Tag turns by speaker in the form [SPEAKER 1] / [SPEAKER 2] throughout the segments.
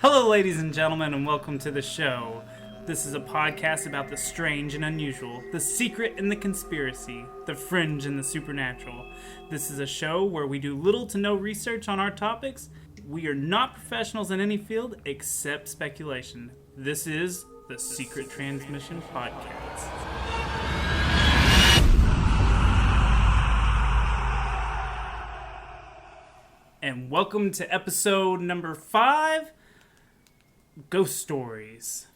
[SPEAKER 1] Hello, ladies and gentlemen, and welcome to the show. This is a podcast about the strange and unusual, the secret and the conspiracy, the fringe and the supernatural. This is a show where we do little to no research on our topics. We are not professionals in any field except speculation. This is the Secret Transmission Podcast. And welcome to episode number 5, Ghost Stories,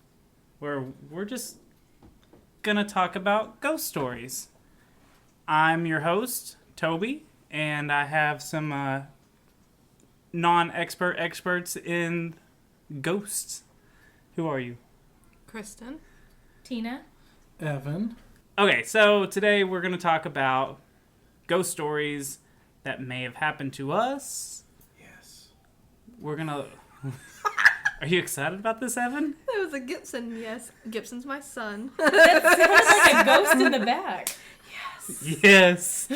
[SPEAKER 1] where we're just gonna talk about ghost stories. I'm your host, Toby, and I have some non-expert experts in ghosts. Who are you?
[SPEAKER 2] Kristen.
[SPEAKER 3] Tina.
[SPEAKER 4] Evan.
[SPEAKER 1] Okay, so today we're gonna talk about ghost stories that may have happened to us.
[SPEAKER 4] Yes.
[SPEAKER 1] We're gonna... Are you excited about this, Evan?
[SPEAKER 2] That was a Gibson, yes. Gibson's my son.
[SPEAKER 3] That sounds like a ghost in the back.
[SPEAKER 1] Yes.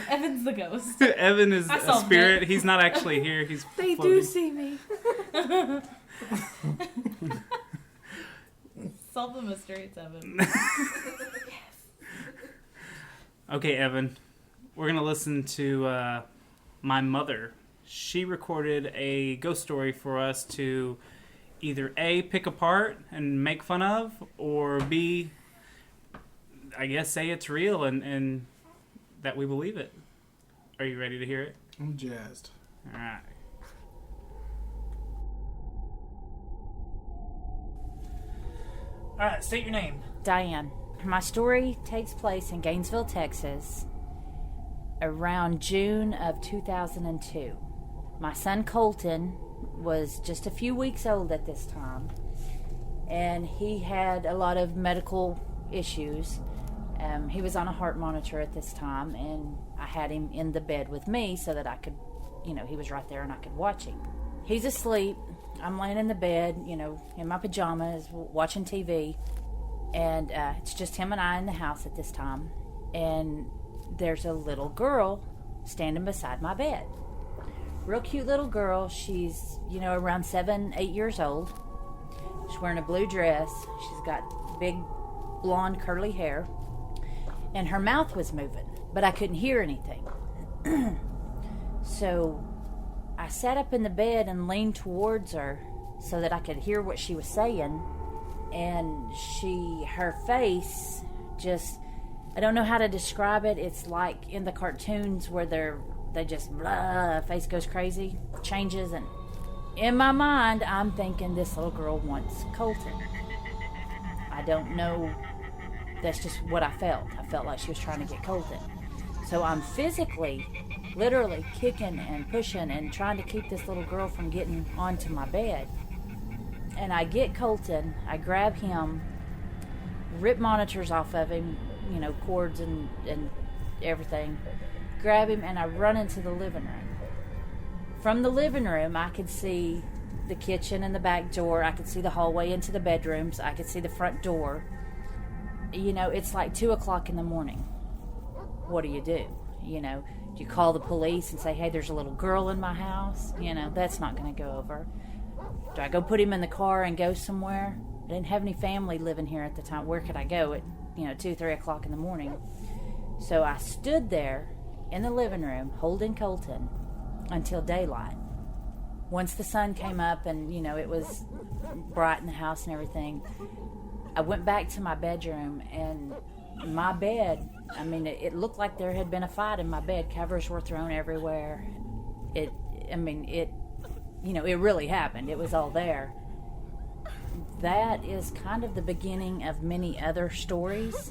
[SPEAKER 3] Evan's the ghost.
[SPEAKER 1] Evan is
[SPEAKER 3] I
[SPEAKER 1] a
[SPEAKER 3] solved
[SPEAKER 1] spirit.
[SPEAKER 3] it.
[SPEAKER 1] He's not actually here. He's
[SPEAKER 2] They
[SPEAKER 1] floating.
[SPEAKER 2] do see me.
[SPEAKER 3] Solve the mystery, it's Evan.
[SPEAKER 1] Okay, Evan. We're going to listen to my mother. She recorded a ghost story for us to either A, pick apart and make fun of, or B, I guess say it's real and that we believe it. Are you ready to hear it?
[SPEAKER 4] I'm jazzed.
[SPEAKER 1] All right. All right, state your name.
[SPEAKER 5] Diane. My story takes place in Gainesville, Texas, around June of 2002. My son Colton was just a few weeks old at this time, and he had a lot of medical issues. He was on a heart monitor at this time, and I had him in the bed with me so that I could, he was right there and I could watch him. He's asleep. I'm laying in the bed, in my pajamas, watching TV, and it's just him and I in the house at this time. And there's a little girl standing beside my bed. Real cute little girl. She's, around 7-8 years old. She's wearing a blue dress. She's got big blonde curly hair. And her mouth was moving, but I couldn't hear anything. So I sat up in the bed and leaned towards her so that I could hear what she was saying. And her face just, I don't know how to describe it. It's like in the cartoons where they just, blah, face goes crazy, changes. And in my mind, I'm thinking this little girl wants Colton. I don't know. That's just what I felt. I felt like she was trying to get Colton. So I'm physically, literally kicking and pushing and trying to keep this little girl from getting onto my bed. And I get Colton, I grab him, rip monitors off of him, cords and everything, grab him, and I run into the living room. From the living room, I could see the kitchen and the back door. I could see the hallway into the bedrooms. I could see the front door. It's like 2 o'clock in the morning. What do? Do you call the police and say, hey, there's a little girl in my house? That's not going to go over. Do I go put him in the car and go somewhere? I didn't have any family living here at the time. Where could I go at, 2-3 o'clock in the morning? So I stood there in the living room holding Colton until daylight. Once the sun came up and, it was bright in the house and everything, I went back to my bedroom, and my bed, it looked like there had been a fight in my bed. Covers were thrown everywhere. It really happened. It was all there. That is kind of the beginning of many other stories.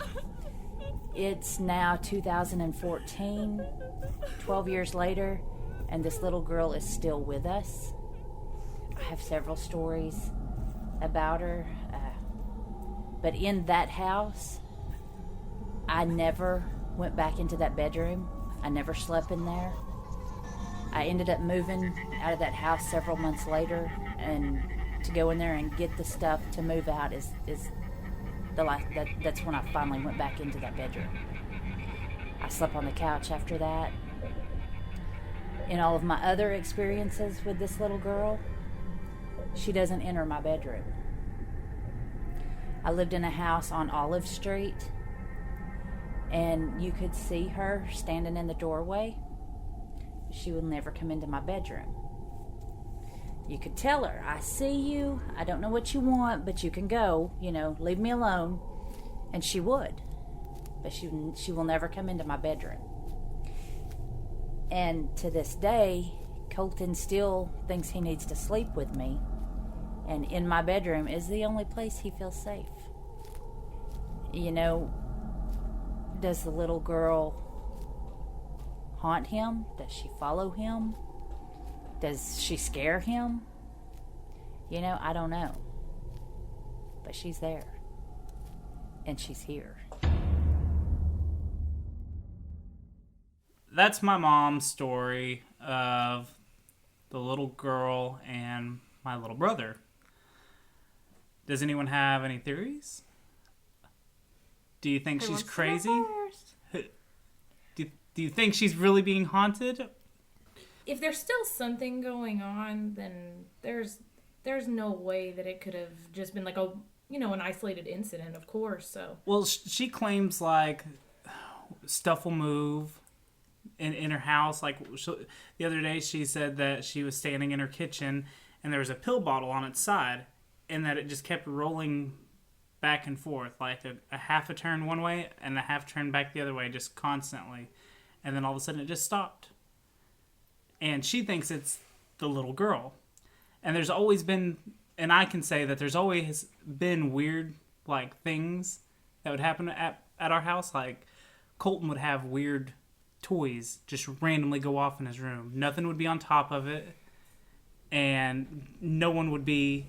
[SPEAKER 5] It's now 2014, 12 years later, and this little girl is still with us. I have several stories about her. But in that house, I never went back into that bedroom. I never slept in there. I ended up moving out of that house several months later, and to go in there and get the stuff to move out is the last. That's when I finally went back into that bedroom. I slept on the couch after that. In all of my other experiences with this little girl, she doesn't enter my bedroom. I lived in a house on Olive Street, and you could see her standing in the doorway. She would never come into my bedroom. You could tell her, I see you, I don't know what you want, but you can go, leave me alone. And she would. But she will never come into my bedroom. And to this day, Colton still thinks he needs to sleep with me. And in my bedroom is the only place he feels safe. Does the little girl haunt him? Does she follow him? Does she scare him? I don't know. But she's there. And she's here.
[SPEAKER 1] That's my mom's story of the little girl and my little brother. Does anyone have any theories? Do you think she's crazy? Do you think she's really being haunted?
[SPEAKER 3] If there's still something going on, then there's no way that it could have just been like an isolated incident, of course. So
[SPEAKER 1] well, she claims like stuff will move in her house. Like the other day, she said that she was standing in her kitchen and there was a pill bottle on its side, and that it just kept rolling back and forth, like a half a turn one way and a half turn back the other way, just constantly. And then all of a sudden it just stopped. And she thinks it's the little girl. And there's always been, and I can say that there's always been weird, like, things that would happen at our house. Like, Colton would have weird toys just randomly go off in his room. Nothing would be on top of it. And no one would be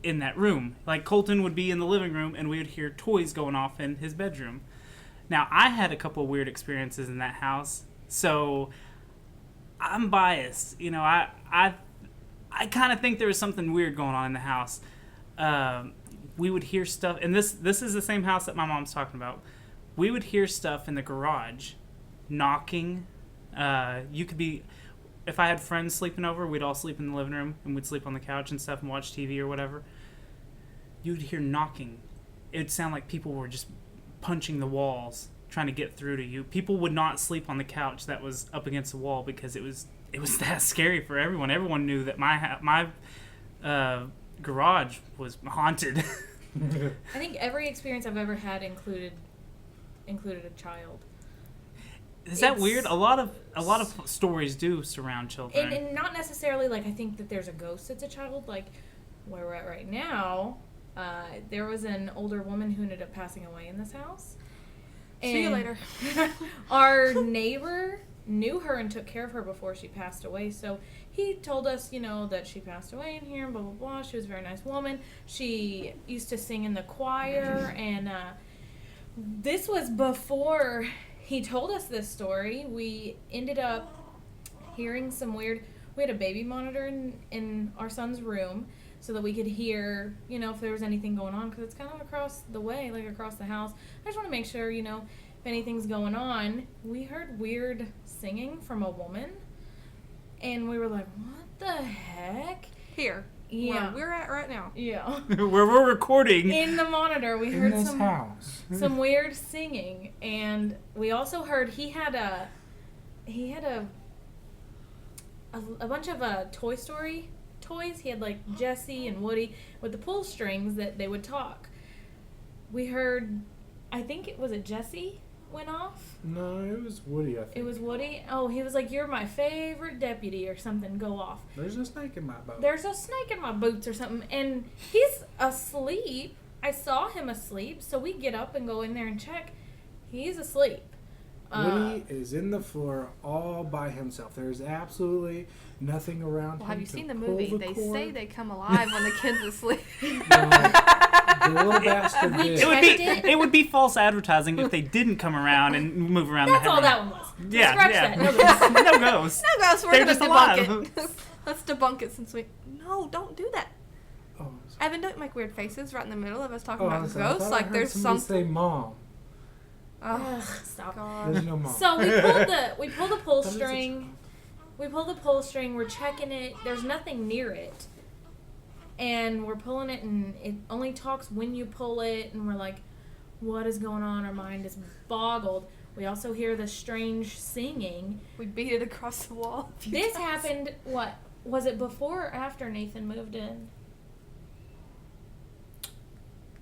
[SPEAKER 1] in that room. Like, Colton would be in the living room and we would hear toys going off in his bedroom. Now, I had a couple weird experiences in that house, so I'm biased. I kind of think there was something weird going on in the house. We would hear stuff, and this is the same house that my mom's talking about. We would hear stuff in the garage, knocking. You could be, if I had friends sleeping over, we'd all sleep in the living room, and we'd sleep on the couch and stuff and watch TV or whatever. You'd hear knocking. It'd sound like people were just punching the walls, trying to get through to you. People would not sleep on the couch that was up against the wall because it was that scary for everyone. Everyone knew that my garage was haunted.
[SPEAKER 3] I think every experience I've ever had included a child.
[SPEAKER 1] Is that weird? A lot of stories do surround children,
[SPEAKER 3] and not necessarily like I think that there's a ghost that's a child. Like where we're at right now, there was an older woman who ended up passing away in this house.
[SPEAKER 2] See you later.
[SPEAKER 3] Our neighbor knew her and took care of her before she passed away. So he told us, that she passed away in here and blah, blah, blah. She was a very nice woman. She used to sing in the choir. And this was before he told us this story. We ended up hearing some weird... We had a baby monitor in our son's room so that we could hear, if there was anything going on. Because it's kind of across the way, like across the house. I just want to make sure, if anything's going on. We heard weird singing from a woman. And we were like, what the heck?
[SPEAKER 2] Here.
[SPEAKER 3] Yeah.
[SPEAKER 2] Where we're at right now.
[SPEAKER 3] Yeah.
[SPEAKER 1] where we're recording.
[SPEAKER 3] In the monitor, we heard
[SPEAKER 4] in this house.
[SPEAKER 3] some weird singing. And we also heard he had a bunch of Toy Story toys. He had like Jessie and Woody with the pull strings that they would talk. We heard, I think it was Jessie went off.
[SPEAKER 4] No, it was Woody, I think.
[SPEAKER 3] It was Woody. Oh, he was like, "You're my favorite deputy" or something. Go off.
[SPEAKER 4] There's a snake in my boat.
[SPEAKER 3] There's a snake in my boots or something, and he's asleep. I saw him asleep, so we get up and go in there and check. He's asleep.
[SPEAKER 4] Woody is in the floor all by himself. There's absolutely nothing around him.
[SPEAKER 2] Well, have you seen the
[SPEAKER 4] pull
[SPEAKER 2] movie? They say they come alive when the kid's asleep.
[SPEAKER 4] The little bastard
[SPEAKER 3] We
[SPEAKER 4] did.
[SPEAKER 1] It would be false advertising if they didn't come around and move around.
[SPEAKER 3] That's
[SPEAKER 1] the
[SPEAKER 3] all that one was.
[SPEAKER 1] Yeah,
[SPEAKER 3] Scratch
[SPEAKER 1] yeah.
[SPEAKER 3] that. No ghosts.
[SPEAKER 1] No ghosts.
[SPEAKER 2] No, guys, we're
[SPEAKER 1] They're
[SPEAKER 2] gonna
[SPEAKER 1] just
[SPEAKER 2] debunk
[SPEAKER 1] alive.
[SPEAKER 2] it. Let's debunk it since we. No, don't do that.
[SPEAKER 4] Oh,
[SPEAKER 2] Evan, don't make weird faces right in the middle of us talking
[SPEAKER 4] oh,
[SPEAKER 2] about
[SPEAKER 4] I was- I
[SPEAKER 2] ghosts.
[SPEAKER 4] thought I
[SPEAKER 2] Like
[SPEAKER 4] heard
[SPEAKER 2] there's
[SPEAKER 4] somebody
[SPEAKER 2] something.
[SPEAKER 4] say mom.
[SPEAKER 2] Oh,
[SPEAKER 3] Stop.
[SPEAKER 2] God.
[SPEAKER 4] There's no mom.
[SPEAKER 3] So we pull the pull string. We pull the pull string. We're checking it. There's nothing near it. And we're pulling it, and it only talks when you pull it, and we're like, what is going on? Our mind is boggled. We also hear the strange singing.
[SPEAKER 2] We beat it across the wall.
[SPEAKER 3] This happened, what? Was it before or after Nathan moved in?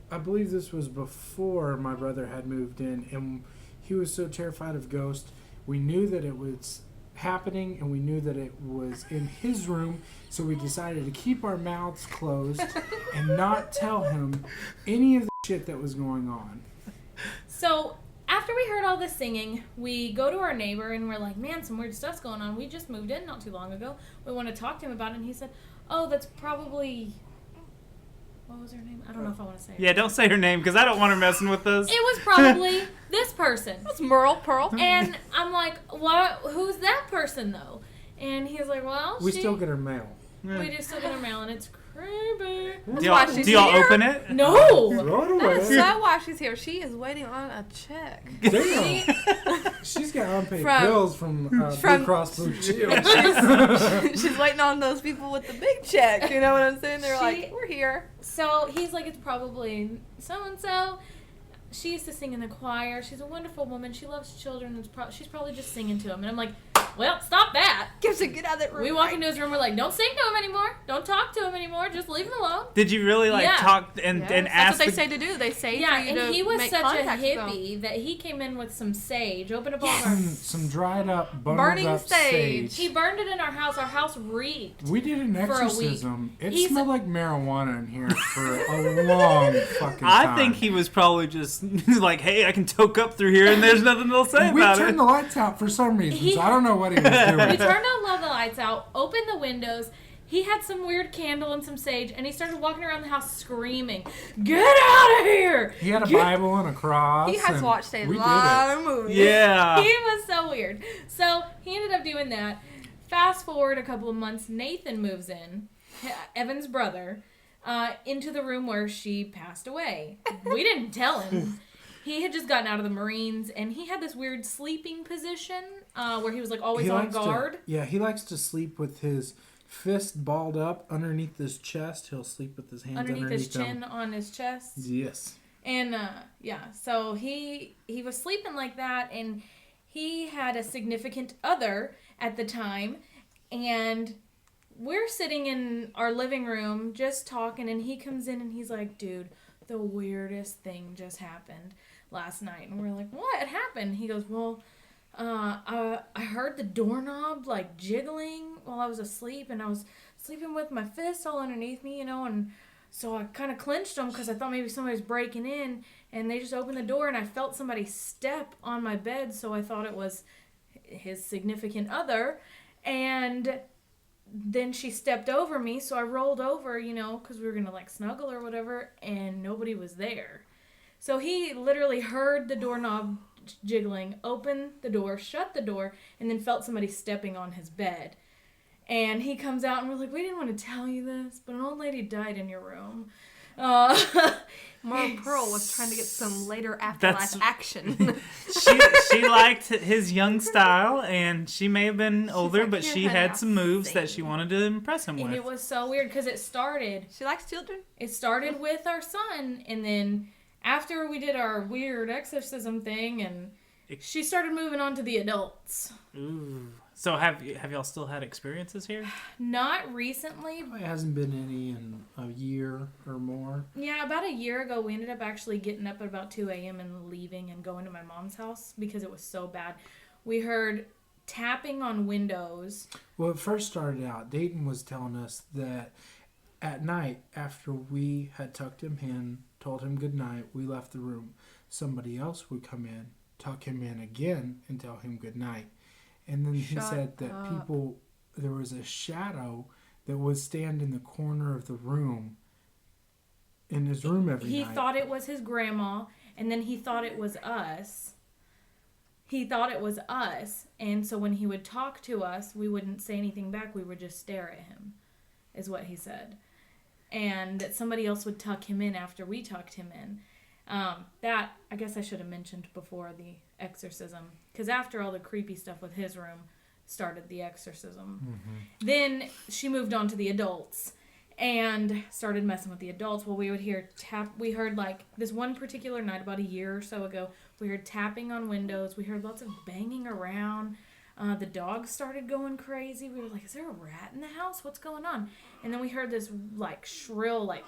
[SPEAKER 4] I believe this was before my brother had moved in, and he was so terrified of ghosts. We knew that it was happening, and we knew that it was in his room, so we decided to keep our mouths closed and not tell him any of the shit that was going on.
[SPEAKER 3] So after we heard all this singing, we go to our neighbor and we're like, man, some weird stuff's going on. We just moved in not too long ago. We want to talk to him about it. And he said, oh, that's probably... What was her name? I don't know if I want to say her.
[SPEAKER 1] Yeah, don't say her name because I don't want her messing with us.
[SPEAKER 3] It was probably this person.
[SPEAKER 2] That's Merle Pearl.
[SPEAKER 3] And I'm like, what? Who's that person, though? And he's like, well,
[SPEAKER 4] We still get her mail.
[SPEAKER 3] We do still get her mail, and it's creepy.
[SPEAKER 1] Do y'all open it?
[SPEAKER 3] No!
[SPEAKER 4] Throw it
[SPEAKER 2] That is
[SPEAKER 4] away.
[SPEAKER 2] so why she's here. She is waiting on a check.
[SPEAKER 4] Damn. She's got unpaid bills from Blue Cross Blue Shield.
[SPEAKER 2] She's waiting on those people with the big check. You know what I'm saying? They're like, we're here.
[SPEAKER 3] So he's like, it's probably so-and-so. She used to sing in the choir. She's a wonderful woman. She loves children. She's probably just singing to him. And I'm like, well, stop that.
[SPEAKER 2] Gibson, get out of that room.
[SPEAKER 3] We walk into his room. We're like, don't sing to him anymore. Don't talk to him anymore. Just leave him alone.
[SPEAKER 1] Did you really talk and
[SPEAKER 2] Yes,
[SPEAKER 1] ask?
[SPEAKER 2] that's what they say to do. They say for you
[SPEAKER 3] and
[SPEAKER 2] to
[SPEAKER 3] he was
[SPEAKER 2] make
[SPEAKER 3] such a
[SPEAKER 2] contact with them.
[SPEAKER 3] hippie that he came in with some sage. Opened up all of our...
[SPEAKER 4] Some dried up,
[SPEAKER 2] Burning
[SPEAKER 4] burned up
[SPEAKER 2] sage.
[SPEAKER 3] He burned it in our house. Our house reeked.
[SPEAKER 4] We did an
[SPEAKER 3] For a week.
[SPEAKER 4] exorcism. It
[SPEAKER 3] He's-
[SPEAKER 4] smelled like marijuana in here for a long fucking time.
[SPEAKER 1] I think he was probably just like, hey, I can toke up through here and there's nothing they'll say
[SPEAKER 4] We
[SPEAKER 1] about
[SPEAKER 4] turned
[SPEAKER 1] it.
[SPEAKER 4] the lights out for some reason, so I don't know what he was
[SPEAKER 3] We
[SPEAKER 4] doing.
[SPEAKER 3] turned all the lights out, opened the windows. He had some weird candle and some sage, and he started walking around the house screaming, "Get out of here!"
[SPEAKER 4] He had a Bible and a cross.
[SPEAKER 2] He has
[SPEAKER 4] and
[SPEAKER 2] watched a
[SPEAKER 4] we
[SPEAKER 2] lot of movies.
[SPEAKER 1] Yeah.
[SPEAKER 3] He was so weird. So he ended up doing that. Fast forward a couple of months, Nathan moves in, Evan's brother, into the room where she passed away. We didn't tell him. He had just gotten out of the Marines, and he had this weird sleeping position where he was like always on guard.
[SPEAKER 4] He likes to sleep with his fist balled up underneath his chest. He'll sleep with his hands
[SPEAKER 3] underneath his
[SPEAKER 4] him.
[SPEAKER 3] chin on his chest.
[SPEAKER 4] Yes.
[SPEAKER 3] And so he was sleeping like that, and he had a significant other at the time, and we're sitting in our living room just talking, and he comes in and he's like, dude, the weirdest thing just happened last night. And we're like, what happened? He goes, well, I heard the doorknob like jiggling while I was asleep, and I was sleeping with my fist all underneath me, and so I kind of clenched them because I thought maybe somebody was breaking in, and they just opened the door, and I felt somebody step on my bed, so I thought it was his significant other, and then she stepped over me, so I rolled over, because we were going to like snuggle or whatever, and nobody was there. So he literally heard the doorknob jiggling, opened the door, shut the door, and then felt somebody stepping on his bed. And he comes out, and we're like, we didn't want to tell you this, but an old lady died in your room.
[SPEAKER 2] Merle Pearl was trying to get some later afterlife action.
[SPEAKER 1] She liked his young style, and she may have been older,
[SPEAKER 2] like,
[SPEAKER 1] but
[SPEAKER 2] "Here,
[SPEAKER 1] she
[SPEAKER 2] honey,
[SPEAKER 1] had
[SPEAKER 2] I'll
[SPEAKER 1] some moves that
[SPEAKER 2] sing."
[SPEAKER 1] she wanted to impress him
[SPEAKER 3] And
[SPEAKER 1] with.
[SPEAKER 3] it was so weird because it started
[SPEAKER 2] She likes children.
[SPEAKER 3] with our son, and then after we did our weird exorcism thing, and she started moving on to the adults.
[SPEAKER 1] Ooh. So have y'all still had experiences here?
[SPEAKER 3] Not recently.
[SPEAKER 4] It hasn't been any in a year or more.
[SPEAKER 3] Yeah, about a year ago, we ended up actually getting up at about 2 a.m. and leaving and going to my mom's house because it was so bad. We heard tapping on windows.
[SPEAKER 4] Well, it first started out, Dayton was telling us that at night, after we had tucked him in, told him good night, we left the room, somebody else would come in, tuck him in again, and tell him good night. And then he said that there was a shadow that would stand in the corner of the room, in his room every night.
[SPEAKER 3] He thought it was his grandma, and then he thought it was us. And so when he would talk to us, we wouldn't say anything back. We would just stare at him, is what he said. And that somebody else would tuck him in after we tucked him in. That, I guess I should have mentioned before the exorcism. Because after all the creepy stuff with his room, started the exorcism. Mm-hmm. Then she moved on to the adults. and started messing with the adults. Well, we would hear we heard like this one particular night about a year or so ago, we heard tapping on windows. We heard lots of banging around. The dogs started going crazy. We were like, is there a rat in the house? What's going on? And then we heard this like shrill like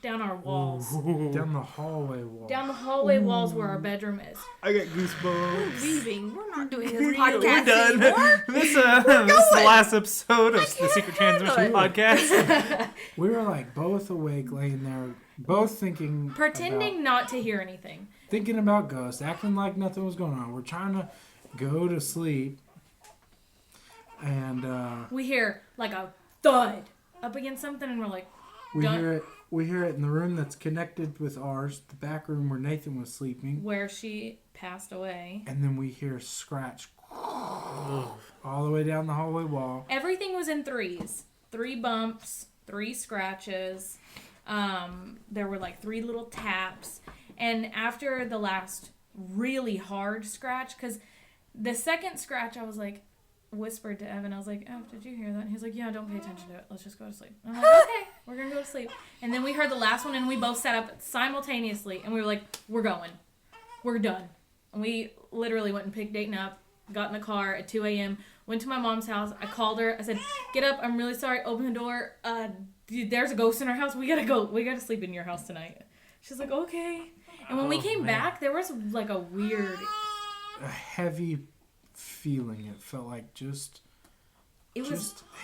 [SPEAKER 3] down our walls.
[SPEAKER 4] Down the hallway wall.
[SPEAKER 3] Down the hallway walls where our bedroom is.
[SPEAKER 1] I got goosebumps.
[SPEAKER 2] We're leaving. We're not doing this
[SPEAKER 1] We're
[SPEAKER 2] podcast
[SPEAKER 1] done.
[SPEAKER 2] anymore.
[SPEAKER 1] This is the last episode of the Secret Transmission podcast.
[SPEAKER 4] We were like both awake, laying there, both thinking,
[SPEAKER 3] Pretending not to hear anything.
[SPEAKER 4] thinking about ghosts, acting like nothing was going on. We're trying to go to sleep, and
[SPEAKER 3] We hear like a thud up against something, and we're like,
[SPEAKER 4] we
[SPEAKER 3] Done.
[SPEAKER 4] hear it. We hear it in the room that's connected with ours, the back room where Nathan was sleeping,
[SPEAKER 3] where she passed away.
[SPEAKER 4] and then we hear a scratch all the way down the hallway wall.
[SPEAKER 3] Everything was in threes. 3 bumps, 3 scratches. There were like 3 little taps. And after the last really hard scratch, because the second scratch I was like, whispered to Evan, I was like, oh, did you hear that? And he's like, yeah, don't pay attention to it. Let's just go to sleep. I'm like, okay, we're going to go to sleep. And then we heard the last one, and we both sat up simultaneously, and we were like, we're going. We're done. And we literally went and picked Dayton up, got in the car at 2 a.m., went to my mom's house. I called her. I said, get up. I'm really sorry. Open the door. There's a ghost in our house. We got to go. We got to sleep in your house tonight. She's like, okay. And when we came back, there was like a weird...
[SPEAKER 4] A heavy feeling. It felt like just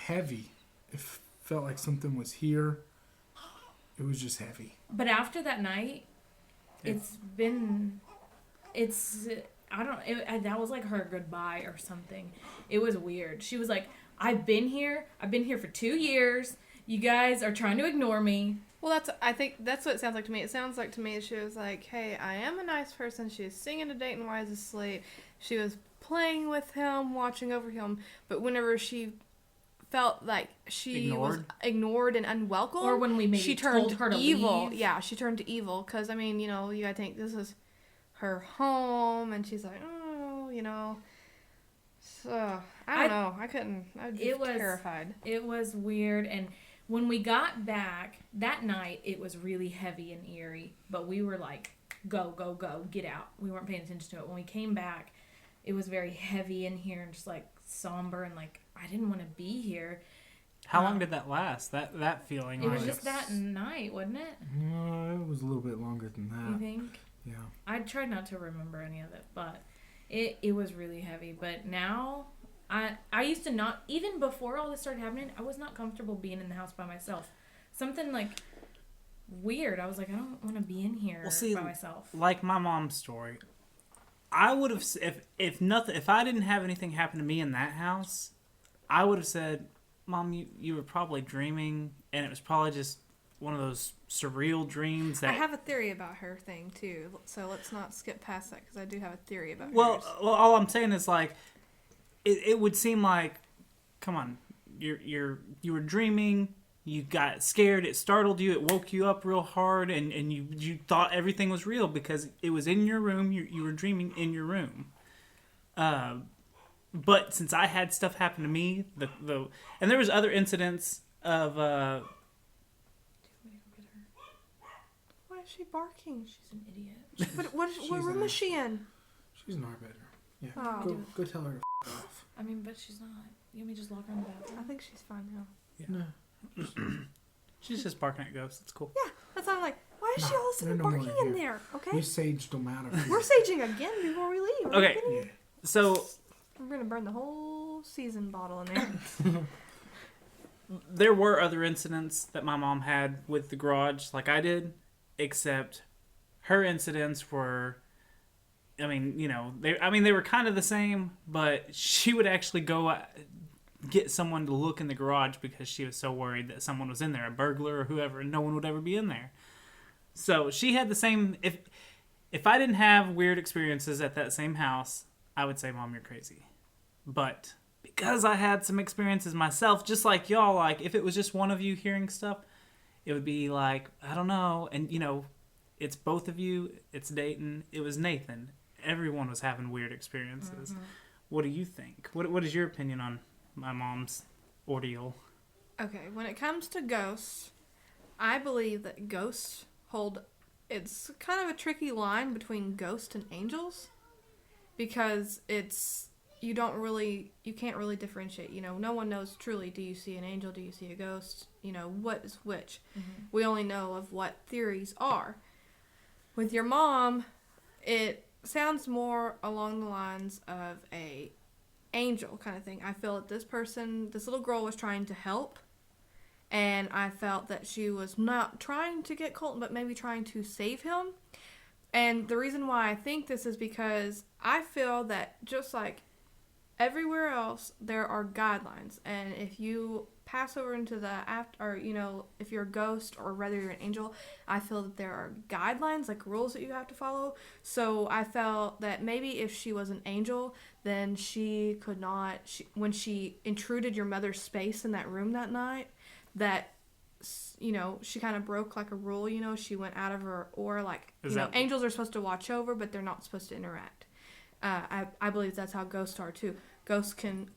[SPEAKER 4] heavy. It felt like something was here. It was just heavy.
[SPEAKER 3] But after that night, that was like her goodbye or something. It was weird. She was like, I've been here for 2 years. You guys are trying to ignore me.
[SPEAKER 2] Well, I think that's what it sounds like to me. It sounds like to me she was like, hey, I am a nice person. She was singing to Dayton while he was asleep. She was playing with him, watching over him. But whenever she felt like she was ignored and unwelcome,
[SPEAKER 3] or when we maybe
[SPEAKER 2] she turned
[SPEAKER 3] told her to
[SPEAKER 2] evil.
[SPEAKER 3] leave.
[SPEAKER 2] Yeah, she turned to evil. Because, I mean, you know, you gotta think this is her home. And she's like, oh, you know. So, I don't know. I'd be terrified.
[SPEAKER 3] It was weird. And when we got back that night, it was really heavy and eerie. But we were like, go, go, go, get out. We weren't paying attention to it. When we came back, it was very heavy in here and just like somber and like I didn't want to be here.
[SPEAKER 1] How long did that last? That feeling?
[SPEAKER 3] It was just that night, wasn't it?
[SPEAKER 4] No, it was a little bit longer than that.
[SPEAKER 3] You think?
[SPEAKER 4] Yeah.
[SPEAKER 3] I tried not to remember any of it, but it was really heavy. But now, I used to not, even before all this started happening, I was not comfortable being in the house by myself. Something like weird. I was like, I don't want to be in here by myself.
[SPEAKER 1] Like my mom's story, I would have, if I didn't have anything happen to me in that house, I would have said, Mom, you were probably dreaming, and it was probably just one of those surreal dreams that...
[SPEAKER 2] I have a theory about her thing, too, so let's not skip past that, because I do have a theory about hers.
[SPEAKER 1] Well, all I'm saying is, like, it would seem like, come on, you were dreaming, you got scared, it startled you, it woke you up real hard, and you thought everything was real because it was in your room, you were dreaming in your room. But since I had stuff happen to me, and there was other incidents of...
[SPEAKER 2] Why is she barking?
[SPEAKER 3] She's an idiot.
[SPEAKER 2] What room is she in?
[SPEAKER 4] She's in our bedroom. Yeah.
[SPEAKER 2] Oh.
[SPEAKER 4] Go tell her to off.
[SPEAKER 3] I mean, but she's not. You want me to just lock her in the bathroom?
[SPEAKER 2] I think she's fine now.
[SPEAKER 4] No.
[SPEAKER 1] She's just barking at ghosts. It's cool.
[SPEAKER 2] Yeah, that's how I'm like, why is she all of a sudden
[SPEAKER 4] no more
[SPEAKER 2] barking in
[SPEAKER 4] here.
[SPEAKER 2] there? Okay?
[SPEAKER 4] We saged them out of
[SPEAKER 2] We're
[SPEAKER 4] here.
[SPEAKER 2] saging again before we leave. Are
[SPEAKER 1] Okay.
[SPEAKER 2] you kidding me?
[SPEAKER 4] Yeah.
[SPEAKER 1] So
[SPEAKER 2] We're going to burn the whole season bottle in there.
[SPEAKER 1] there were other incidents that my mom had with the garage, like I did, except her incidents were, I mean, you know, they were kind of the same, but she would actually go get someone to look in the garage because she was so worried that someone was in there, a burglar or whoever, and no one would ever be in there. So she had the same. If I didn't have weird experiences at that same house, I would say, Mom, you're crazy. But because I had some experiences myself, just like y'all, like if it was just one of you hearing stuff, it would be like, I don't know. And, you know, it's both of you. It's Dayton. It was Nathan. Everyone was having weird experiences. Mm-hmm. What do you think? What is your opinion on my mom's ordeal?
[SPEAKER 2] Okay, when it comes to ghosts, I believe that ghosts hold. It's kind of a tricky line between ghost and angels, because you can't really differentiate. No one knows truly. Do you see an angel? Do you see a ghost? What is which? Mm-hmm. We only know of what theories are. With your mom, it sounds more along the lines of a angel kind of thing. I feel that this little girl was trying to help, and I felt that she was not trying to get Colton, but maybe trying to save him. And the reason why I think this is because I feel that just like everywhere else, there are guidelines, and if you pass over into the if you're a ghost or whether you're an angel, I feel that there are guidelines, like rules that you have to follow. So I felt that maybe if she was an angel, then she could not, when she intruded your mother's space in that room that night, that she kind of broke like a rule. She went out of her, or like angels are supposed to watch over, but they're not supposed to interact. I believe that's how ghosts are too. Ghosts can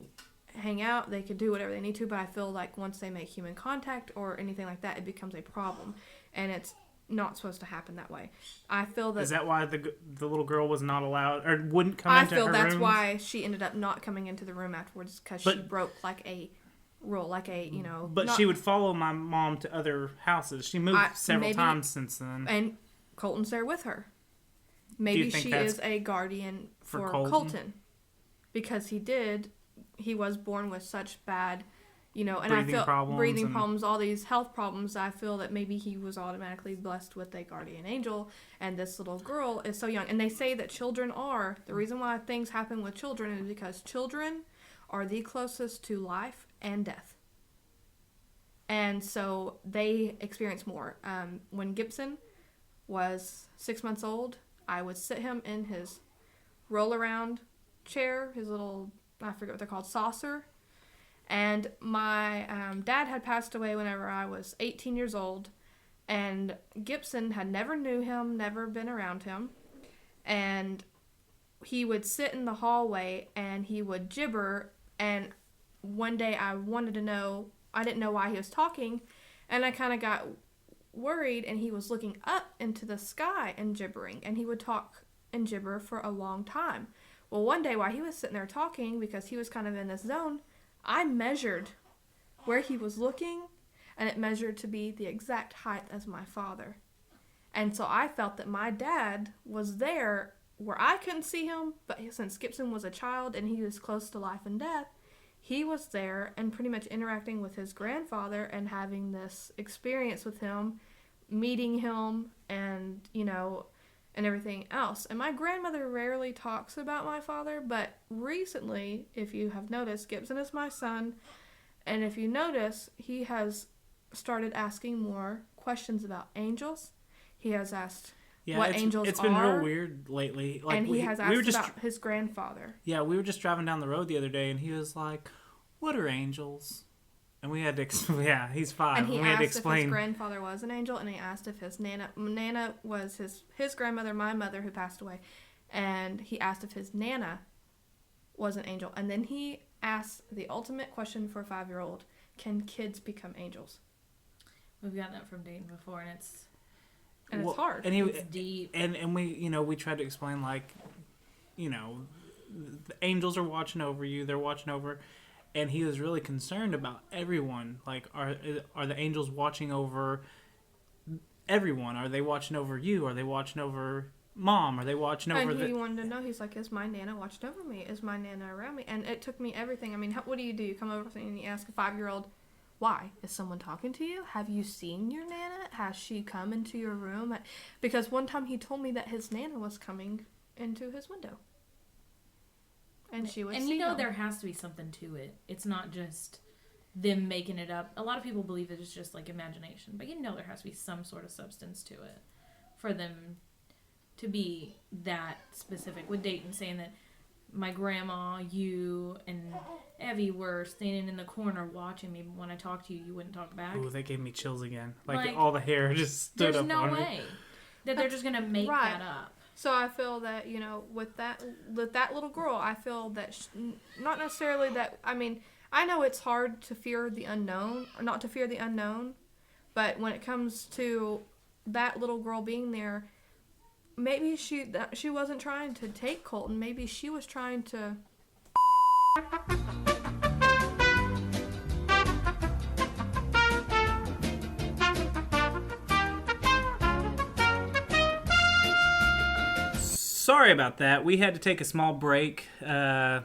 [SPEAKER 2] hang out, they can do whatever they need to, but I feel like once they make human contact or anything like that, it becomes a problem, and it's not supposed to happen that way. I feel that...
[SPEAKER 1] Is that why the little girl was not allowed, or wouldn't come into her room? I feel
[SPEAKER 2] that's why she ended up not coming into the room afterwards, because she broke like a rule, like a,
[SPEAKER 1] But she would follow my mom to other houses. She moved several times since then.
[SPEAKER 2] And Colton's there with her. Maybe she is a guardian for Colton. Because he was born with such bad, and breathing problems, all these health problems. I feel that maybe he was automatically blessed with a guardian angel, and this little girl is so young. And they say that the reason why things happen with children is because children are the closest to life and death. And so they experience more. When Gibson was 6 months old, I would sit him in his roll-around chair, his little, I forget what they're called, saucer. And my dad had passed away whenever I was 18 years old. And Gibson had never knew him, never been around him. And he would sit in the hallway and he would gibber. And one day I didn't know why he was talking. And I kind of got worried, and he was looking up into the sky and gibbering, and he would talk and gibber for a long time. Well, one day while he was sitting there talking, because he was kind of in this zone, I measured where he was looking, and it measured to be the exact height as my father. And so I felt that my dad was there where I couldn't see him, but since Gibson was a child and he was close to life and death, he was there and pretty much interacting with his grandfather and having this experience with him, meeting him, and, and everything else. And my grandmother rarely talks about my father, but recently, if you have noticed, Gibson is my son, and if you notice, he has started asking more questions about angels. He has asked what angels are.
[SPEAKER 1] It's been real weird lately.
[SPEAKER 2] Like, and he has asked about his grandfather.
[SPEAKER 1] Yeah, we were just driving down the road the other day, and he was like, "What are angels?" And we had to he's 5.
[SPEAKER 2] And he asked
[SPEAKER 1] if his
[SPEAKER 2] grandfather was an angel, and he asked if his Nana was his grandmother, my mother, who passed away. And he asked if his Nana was an angel. And then he asked the ultimate question for a 5-year-old: can kids become angels?
[SPEAKER 3] We've gotten that from Dayton before, and it's
[SPEAKER 2] hard.
[SPEAKER 3] And it's deep.
[SPEAKER 1] And we, we tried to explain, like, the angels are watching over you. They're watching over. And he was really concerned about everyone. Like, are the angels watching over everyone? Are they watching over you? Are they watching over Mom? Are they watching over
[SPEAKER 2] he wanted to know. He's like, is my Nana watching over me? Is my Nana around me? And it took me everything. I mean, what do? You come over and you ask a 5-year-old, why? Is someone talking to you? Have you seen your Nana? Has she come into your room? Because one time he told me that his Nana was coming into his window. And she was.
[SPEAKER 3] And there has to be something to it. It's not just them making it up. A lot of people believe that it's just like imagination, but there has to be some sort of substance to it for them to be that specific. With Dayton saying that my grandma, you, and Evie were standing in the corner watching me. When I talked to you, you wouldn't talk back.
[SPEAKER 1] Ooh, that gave me chills again. Like all the hair just stood up on me.
[SPEAKER 3] There's no way that they're just gonna make that up.
[SPEAKER 2] So I feel that, with that little girl, I feel that not necessarily that, I I know it's hard to fear the unknown, or not to fear the unknown, but when it comes to that little girl being there, maybe she wasn't trying to take Colton. Maybe she was trying to.
[SPEAKER 1] Sorry about that. We had to take a small break. The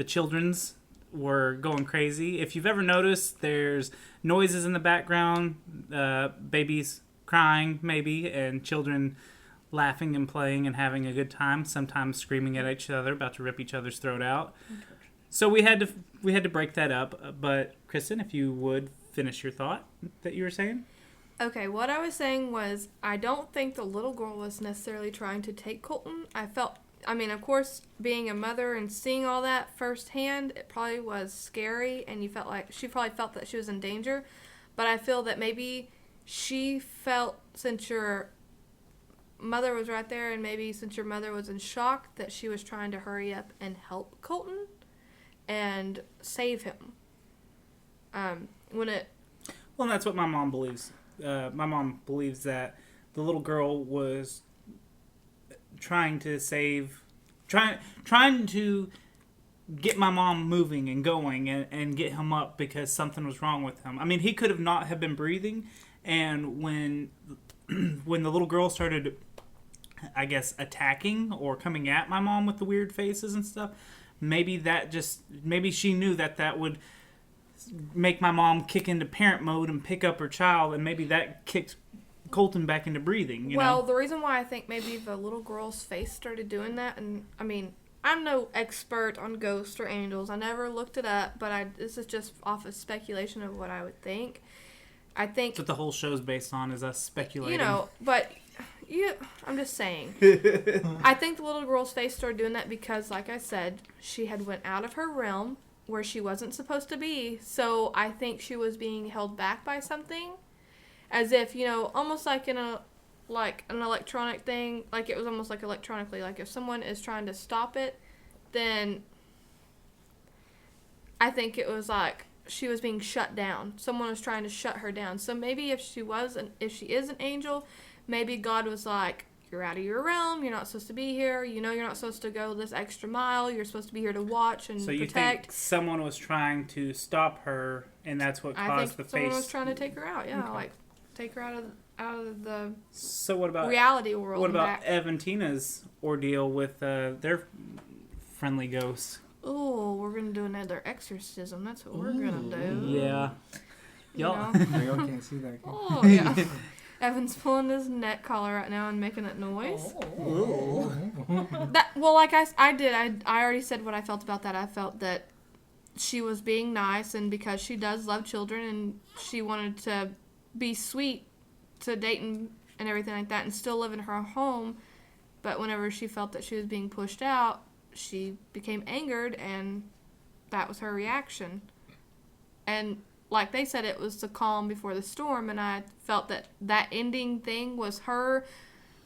[SPEAKER 1] children's were going crazy. If you've ever noticed, there's noises in the background, babies crying maybe, and children laughing and playing and having a good time, sometimes screaming at each other, about to rip each other's throat out. So we had to break that up. But Kristen, if you would finish your thought that you were saying.
[SPEAKER 2] Okay, what I was saying was I don't think the little girl was necessarily trying to take Colton. Of course, being a mother and seeing all that firsthand, it probably was scary, and she probably felt that she was in danger. But I feel that maybe she felt, since your mother was right there, and maybe since your mother was in shock, that she was trying to hurry up and help Colton and save him.
[SPEAKER 1] Well, that's what my mom believes. My mom believes that the little girl was trying to get my mom moving and going and get him up because something was wrong with him. I mean, he could have not have been breathing, and when the little girl started, I guess, attacking or coming at my mom with the weird faces and stuff, maybe she knew that would make my mom kick into parent mode and pick up her child, and maybe that kicked Colton back into breathing.
[SPEAKER 2] Well, the reason why I think maybe the little girl's face started doing that, and I'm no expert on ghosts or angels. I never looked it up, but this is just off of speculation of what I would think. I think
[SPEAKER 1] that's what the whole show's based on, is us speculating.
[SPEAKER 2] I'm just saying. I think the little girl's face started doing that because, like I said, she had went out of her realm where she wasn't supposed to be. So I think she was being held back by something, as if, almost like in an electronic thing. Like, it was almost like electronically. Like, if someone is trying to stop it, then I think it was like she was being shut down. Someone was trying to shut her down. So maybe if she is an angel, maybe God was like, you're out of your realm, you're not supposed to be here, you're not supposed to go this extra mile, you're supposed to be here to watch and protect. So you think
[SPEAKER 1] someone was trying to stop her, and that's what caused the face? I think
[SPEAKER 2] someone was trying to take her out, yeah, okay. Take her out of the
[SPEAKER 1] so what about
[SPEAKER 2] reality world.
[SPEAKER 1] What about Ev and Tina's ordeal with their friendly ghosts?
[SPEAKER 2] Oh, we're going to do another exorcism, that's what we're going to do.
[SPEAKER 1] Yeah.
[SPEAKER 4] Y'all can't see that.
[SPEAKER 2] Oh, yeah. Evan's pulling his neck collar right now and making that noise.
[SPEAKER 1] Oh.
[SPEAKER 2] I already said what I felt about that. I felt that she was being nice, and because she does love children, and she wanted to be sweet to Dayton and everything like that and still live in her home, but whenever she felt that she was being pushed out, she became angered, and that was her reaction. And like they said, it was the calm before the storm, and I felt that ending thing was her.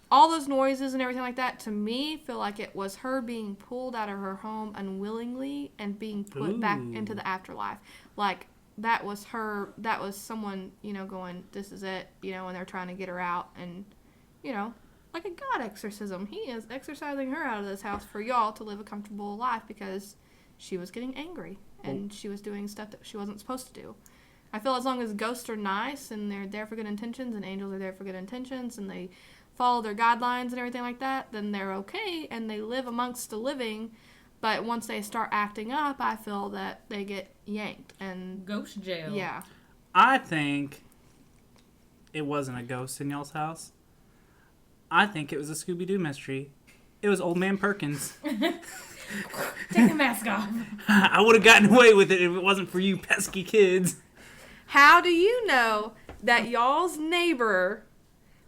[SPEAKER 2] All those noises and everything like that, to me, feel like it was her being pulled out of her home unwillingly and being put back into the afterlife. Like, that was her, that was someone, going, this is it, and they're trying to get her out, and, like a God exorcism. He is exorcising her out of this house for y'all to live a comfortable life because she was getting angry, and she was doing stuff that she wasn't supposed to do. I feel as long as ghosts are nice and they're there for good intentions and angels are there for good intentions and they follow their guidelines and everything like that, then they're okay and they live amongst the living. But once they start acting up, I feel that they get yanked and
[SPEAKER 3] ghost jail.
[SPEAKER 2] Yeah.
[SPEAKER 1] I think it wasn't a ghost in y'all's house. I think it was a Scooby-Doo mystery. It was Old Man Perkins.
[SPEAKER 3] Take the mask off.
[SPEAKER 1] I would have gotten away with it if it wasn't for you pesky kids.
[SPEAKER 2] How do you know that y'all's neighbor,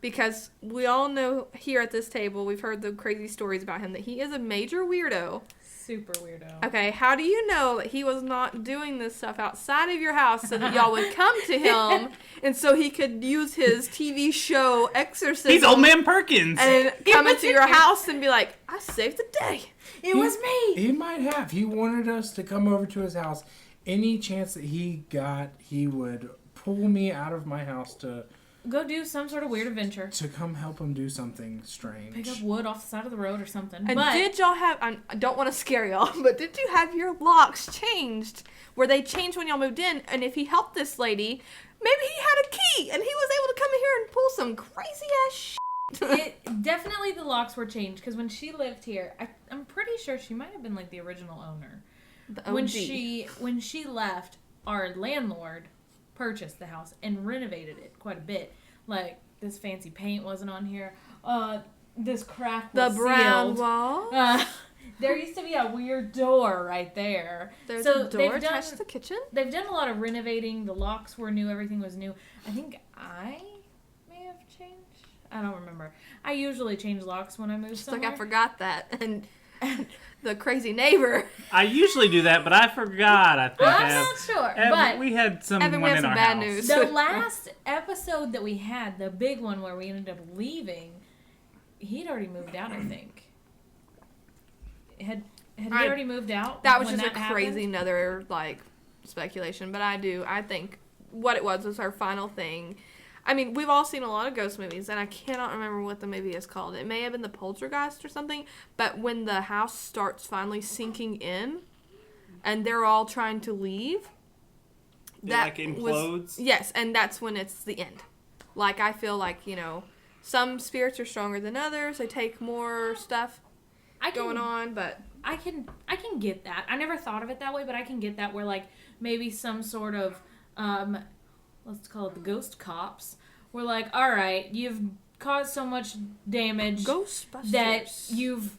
[SPEAKER 2] because we all know here at this table, we've heard the crazy stories about him, that he is a major weirdo.
[SPEAKER 3] Super weirdo.
[SPEAKER 2] Okay, how do you know that he was not doing this stuff outside of your house so that y'all would come to him and so he could use his TV show exorcism?
[SPEAKER 1] He's Old Man Perkins.
[SPEAKER 2] And come into your house and be like, I saved the day.
[SPEAKER 3] It was me.
[SPEAKER 4] He might have. He wanted us to come over to his house any chance that he got, he would pull me out of my house to
[SPEAKER 3] Go do some sort of weird adventure.
[SPEAKER 4] come help him do something strange.
[SPEAKER 3] Pick up wood off the side of the road or something.
[SPEAKER 2] And
[SPEAKER 3] but
[SPEAKER 2] did y'all have, I don't want to scare y'all, but did you have your locks changed? Where they changed when y'all moved in, and if he helped this lady, maybe he had a key, and he was able to come in here and pull some crazy ass shit.
[SPEAKER 3] definitely the locks were changed, because when she lived here, I'm pretty sure she might have been like the original owner.
[SPEAKER 2] The OG.
[SPEAKER 3] When she left, our landlord purchased the house and renovated it quite a bit. Like, this fancy paint wasn't on here. This crack was
[SPEAKER 2] The brown
[SPEAKER 3] sealed.
[SPEAKER 2] wall.
[SPEAKER 3] There used to be a weird door right there.
[SPEAKER 2] There's
[SPEAKER 3] so
[SPEAKER 2] a door attached to the kitchen.
[SPEAKER 3] They've done a lot of renovating. The locks were new. Everything was new. I think I may have changed. I don't remember. I usually change locks when I move
[SPEAKER 2] Just
[SPEAKER 3] somewhere.
[SPEAKER 2] like I forgot that. And the crazy neighbor.
[SPEAKER 1] I usually do that, but I forgot. I think
[SPEAKER 3] I'm not sure, but
[SPEAKER 1] we had someone
[SPEAKER 2] Evan, we have
[SPEAKER 1] in
[SPEAKER 2] some
[SPEAKER 1] our
[SPEAKER 2] bad
[SPEAKER 1] house.
[SPEAKER 2] news.
[SPEAKER 3] the last episode that we had, the big one where we ended up leaving, he'd already moved out, I think. Had he already moved out?
[SPEAKER 2] That was
[SPEAKER 3] when
[SPEAKER 2] just a
[SPEAKER 3] happened?
[SPEAKER 2] crazy another, like, speculation. But I think what it was her final thing. I mean, we've all seen a lot of ghost movies, and I cannot remember what the movie is called. It may have been The Poltergeist or something, but when the house starts finally sinking in, and they're all trying to leave,
[SPEAKER 1] It, like, implodes?
[SPEAKER 2] Yes, and that's when it's the end. Like, I feel like, some spirits are stronger than others. They take more stuff going on, but...
[SPEAKER 3] I can get that. I never thought of it that way, but I can get that where, like, maybe some sort of, let's call it the ghost cops, were like, all right, you've caused so much damage
[SPEAKER 2] Ghostbusters.
[SPEAKER 3] that you've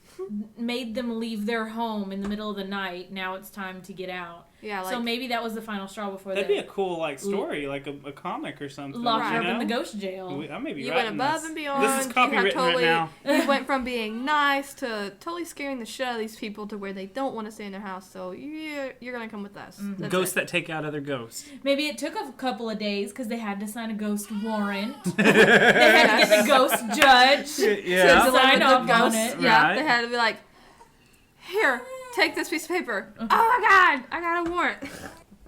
[SPEAKER 3] made them leave their home in the middle of the night. Now it's time to get out.
[SPEAKER 2] Yeah, like...
[SPEAKER 3] So maybe that was the final straw before
[SPEAKER 1] That'd
[SPEAKER 3] they
[SPEAKER 1] be a cool, like, story, like a comic or something.
[SPEAKER 3] locked
[SPEAKER 2] Right.
[SPEAKER 3] her up in the ghost jail.
[SPEAKER 1] I may be
[SPEAKER 2] You
[SPEAKER 1] writing
[SPEAKER 2] went above
[SPEAKER 1] this.
[SPEAKER 2] and beyond.
[SPEAKER 1] This is copywritten right now.
[SPEAKER 2] You went from being nice to totally scaring the shit out of these people to where they don't want to stay in their house. So you're gonna come with us.
[SPEAKER 3] Mm-hmm.
[SPEAKER 2] That's
[SPEAKER 1] Ghosts
[SPEAKER 2] it.
[SPEAKER 1] that take out other ghosts.
[SPEAKER 3] Maybe it took a couple of days because they had to sign a ghost warrant. They had to get the ghost judge
[SPEAKER 1] Yeah.
[SPEAKER 3] to sign
[SPEAKER 2] the
[SPEAKER 3] off on
[SPEAKER 2] ghosts.
[SPEAKER 3] it.
[SPEAKER 2] Yeah,
[SPEAKER 1] Right.
[SPEAKER 2] they had to be like, here, take this piece of paper. Oh my god, I got a warrant.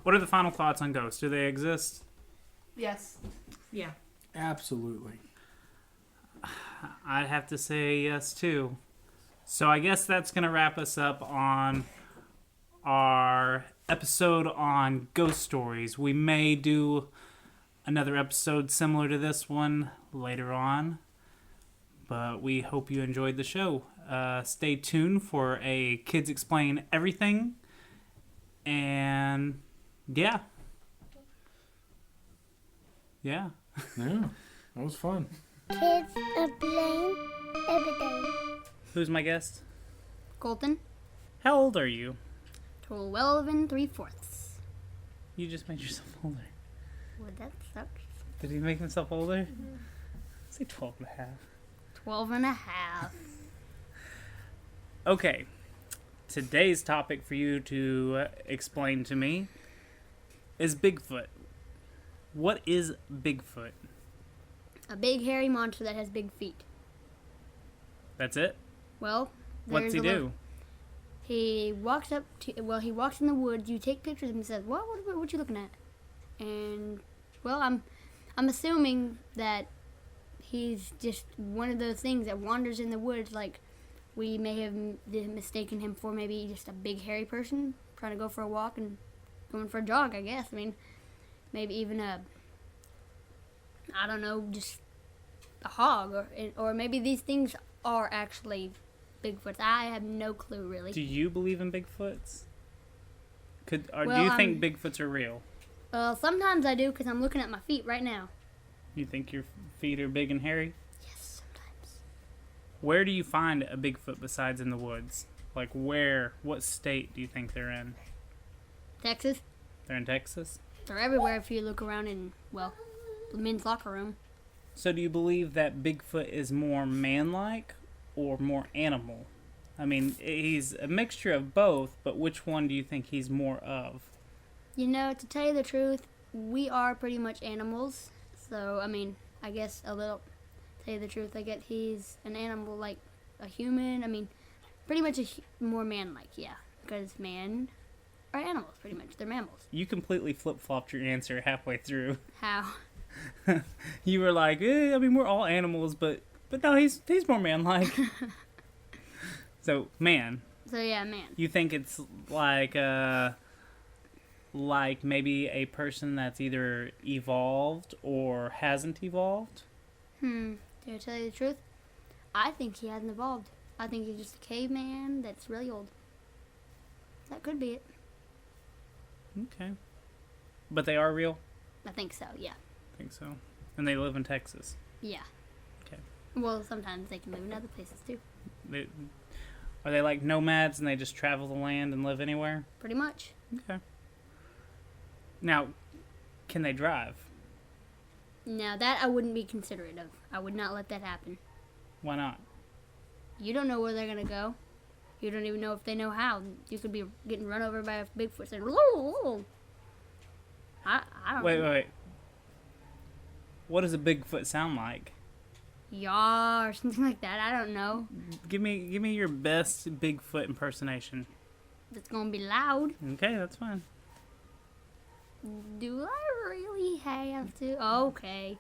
[SPEAKER 1] What are the final thoughts on ghosts? Do they exist?
[SPEAKER 2] Yes.
[SPEAKER 3] Yeah.
[SPEAKER 4] Absolutely.
[SPEAKER 1] I'd have to say yes, too. So I guess that's going to wrap us up on our episode on ghost stories. We may do another episode similar to this one later on, but we hope you enjoyed the show. Stay tuned for a Kids Explain Everything, and yeah.
[SPEAKER 4] Yeah, that was fun.
[SPEAKER 6] Kids explain everything.
[SPEAKER 1] Who's my guest?
[SPEAKER 6] Colton,
[SPEAKER 1] How old are you?
[SPEAKER 6] 12 3/4.
[SPEAKER 1] You just made yourself older.
[SPEAKER 6] Well, that sucks.
[SPEAKER 1] Did he make himself older? Say 12 and a half.
[SPEAKER 6] 12 and a half.
[SPEAKER 1] Okay. Today's topic for you to explain to me is Bigfoot. What is Bigfoot?
[SPEAKER 6] A big hairy monster that has big feet.
[SPEAKER 1] That's it?
[SPEAKER 6] Well,
[SPEAKER 1] What's he
[SPEAKER 6] there's a
[SPEAKER 1] do?
[SPEAKER 6] He walks up to, he walks in the woods. You take pictures of him and says, what you looking at? And, well, I'm assuming that he's just one of those things that wanders in the woods. Like, we may have mistaken him for maybe just a big hairy person trying to go for a walk and going for a jog, I guess. I mean, maybe even I don't know, just a hog. Or maybe these things are actually Bigfoots. I have no clue, really.
[SPEAKER 1] Do you believe in Bigfoots? Do
[SPEAKER 6] Well,
[SPEAKER 1] you think Bigfoots are real?
[SPEAKER 6] Sometimes I do because I'm looking at my feet right now.
[SPEAKER 1] You think your feet are big and hairy?
[SPEAKER 6] Yes, sometimes.
[SPEAKER 1] Where do you find a Bigfoot besides in the woods? Like what state do you think they're in?
[SPEAKER 6] Texas,
[SPEAKER 1] They're in Texas?
[SPEAKER 6] they're everywhere if you look around in, well, the men's locker room.
[SPEAKER 1] So do you believe that Bigfoot is more man-like or more animal? I mean, he's a mixture of both, but which one do you think he's more of?
[SPEAKER 6] You know, to tell you the truth, we are pretty much animals. So, I mean, I guess a little, to tell you the truth, I get he's an animal like a human. I mean, pretty much more man-like, yeah. Because man are animals, pretty much. They're mammals.
[SPEAKER 1] You completely flip-flopped your answer halfway through.
[SPEAKER 6] How?
[SPEAKER 1] You were like, I mean, we're all animals, but no, he's more man-like. So, man.
[SPEAKER 6] So yeah, man.
[SPEAKER 1] You think it's like maybe a person that's either evolved or hasn't evolved?
[SPEAKER 6] To tell you the truth, I think he hasn't evolved. I think he's just a caveman that's really old. That could be it.
[SPEAKER 1] Okay. But they are real?
[SPEAKER 6] I think so, yeah.
[SPEAKER 1] I think so. And they live in Texas?
[SPEAKER 6] Yeah.
[SPEAKER 1] Okay.
[SPEAKER 6] Well, sometimes they can live in other places too.
[SPEAKER 1] Are they like nomads and they just travel the land and live anywhere?
[SPEAKER 6] Pretty much.
[SPEAKER 1] Okay. Now, can they drive?
[SPEAKER 6] Now, that I wouldn't be considerate of. I would not let that happen.
[SPEAKER 1] Why not?
[SPEAKER 6] You don't know where they're going to go. You don't even know if they know how. You could be getting run over by a Bigfoot saying, "Whoa." I don't know.
[SPEAKER 1] Wait. What does a Bigfoot sound like?
[SPEAKER 6] Yah, or something like that. I don't know.
[SPEAKER 1] Give me your best Bigfoot impersonation.
[SPEAKER 6] It's going to be loud.
[SPEAKER 1] Okay, that's fine.
[SPEAKER 6] Do I really have to? Okay.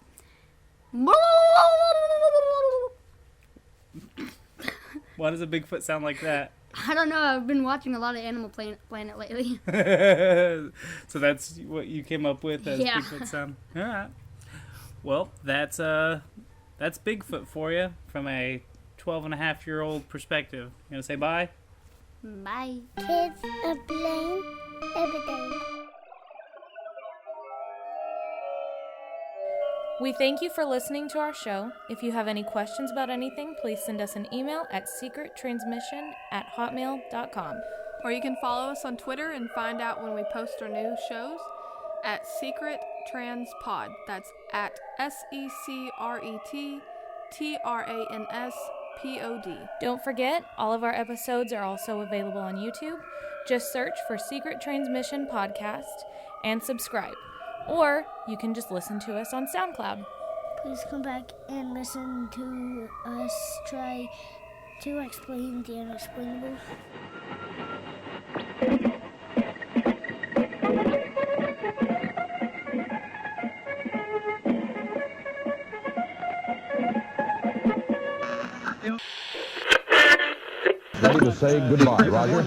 [SPEAKER 1] Why does a Bigfoot sound like that?
[SPEAKER 6] I don't know. I've been watching a lot of Animal Planet lately.
[SPEAKER 1] So that's what you came up with as
[SPEAKER 6] Yeah.
[SPEAKER 1] Bigfoot sound? All right. Well, that's Bigfoot for you from a 12-and-a-half-year-old perspective. You gonna say bye?
[SPEAKER 6] Bye.
[SPEAKER 7] Kids are playing every day.
[SPEAKER 3] We thank you for listening to our show. If you have any questions about anything, please send us an email at secrettransmission@hotmail.com.
[SPEAKER 2] Or you can follow us on Twitter and find out when we post our new shows at Secret Trans Pod. That's at SecretTranspod.
[SPEAKER 3] Don't forget, all of our episodes are also available on YouTube. Just search for Secret Transmission Podcast and subscribe. Or you can just listen to us on SoundCloud.
[SPEAKER 7] Please come back and listen to us try to explain the unexplainable.
[SPEAKER 8] Ready to say goodbye, Roger.